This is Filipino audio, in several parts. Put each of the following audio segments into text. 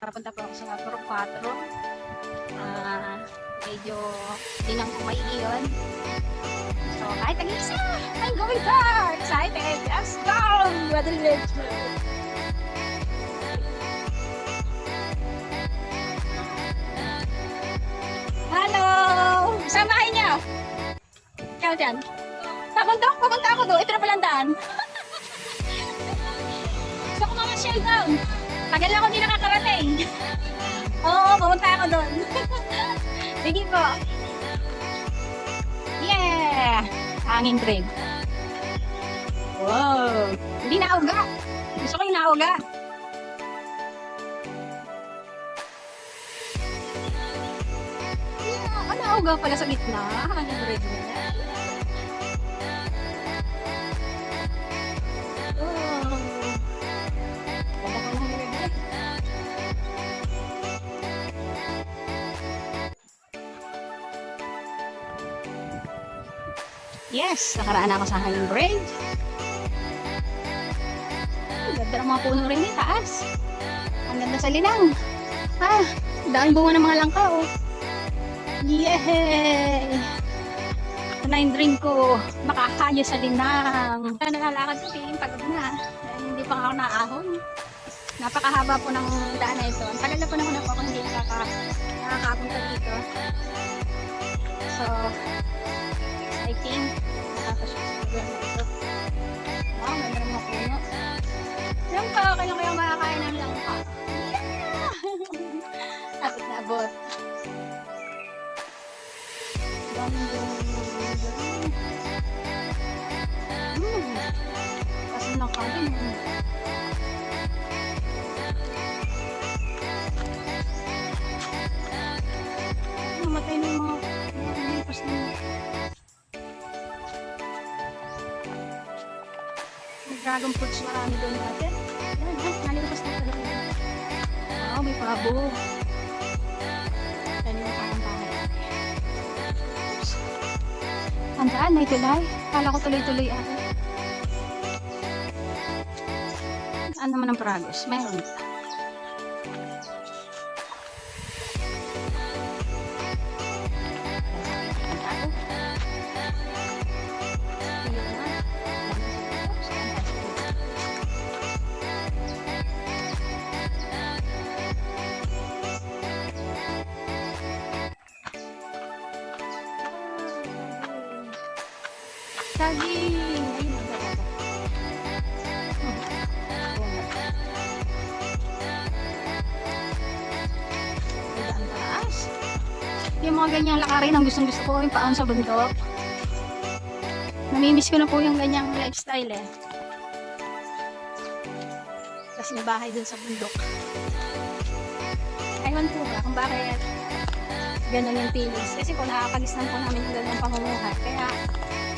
Nakapunta po ako sa Group 4. Medyo hindi lang po maiiyon. So, kahit nag-isa, I'm going there! Excited! Let's go! Madrid! Hello! Samahin niyo! Ikaw dyan. Papunta ako doon. Ito na palang daan. Gusto ko mga shell down. Tagal ako hindi nakakarating. Oo, pumunta ako doon. Sige po. Yeah! Hanging train. Wow! Hindi nauga. Gusto ko yung nauga. Yeah! Nauga pala sa gitna. Hanging train. Yes, nakaraan ako sa hanging bridge. Ganda ng mga puno rin eh, taas. Ang ganda sa linang. Dahil bunga ng mga langka, oh. Yay! Ito na yung dream ko. Makakayo sa linang. Nalalakad ko, feeling pagod na. Dahil hindi pa ako naahon. Napakahaba po ng daan na ito. Ang tagal na po na po ako hindi nakakapunta dito. So, I think nakakasya na ito. Wow, ganda ng mga puno. Yung pa, okay lang kayong makakain ng langka. Yeah! Tapos na abot. Kasi nakain. Namatay na yung mga lipas na dragon fruits, marami doon natin. Yan, nalipas na pala. Wow, may pabo. Yan yung parang-parang. Tandaan, may tulay. Kala ko tuloy-tuloy ako. Saan naman ang progress? Mayroon. Saging! Ayun ang talaga. Ang taas. Yung mga ganyang lakarin ang gustong gusto ko yung paan sa bundok. Namimiss ko na po yung ganyang lifestyle eh. Kasi may bahay dun sa bundok. Aywan po ba kung bakit ganun yung feelings. Kasi po nakakalis lang po namin yung ganyang pamumuhay. Kaya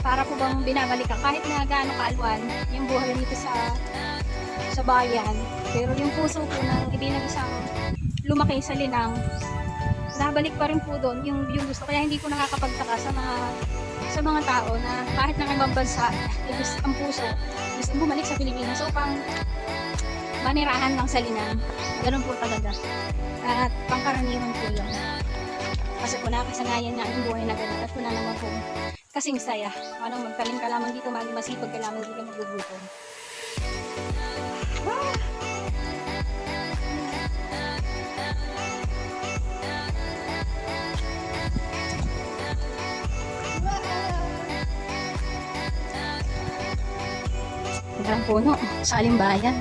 para po bang binabalikan kahit na gaano kaalwan yung buhay dito sa bayan, pero yung puso po ng ibinang isang lumaki sa linang, nabalik pa rin po doon yung gusto. Kaya hindi ko nakakapagtaka sa mga tao na kahit ng ibang bansa ang puso gusto bumalik sa Pilipinas upang manirahan lang sa linang. Ganun po talaga at pangkaraniwan po yun kasi po nakasanayan na yung buhay na ganun at po na naman po kasing saya. Anong magtalim ka lamang dito, maging masipag ka lamang dito magugutom. Ang puno sa Alimbayan.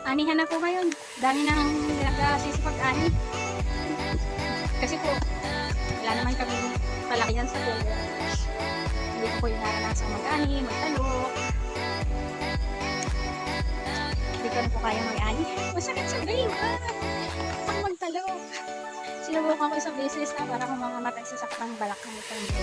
Anihan na po ngayon. Dami nang nagsisipag-ani. Kasi po, wala naman kami palakihan sa puno. Hindi ko po yung naranasan mag-ani, magtalok. Hindi ko na po kaya mag-ani. Masakit sa brain. Ang magtalok. Sinubukan ko isang beses na para kung mamamatay sa saktang balak ng ito.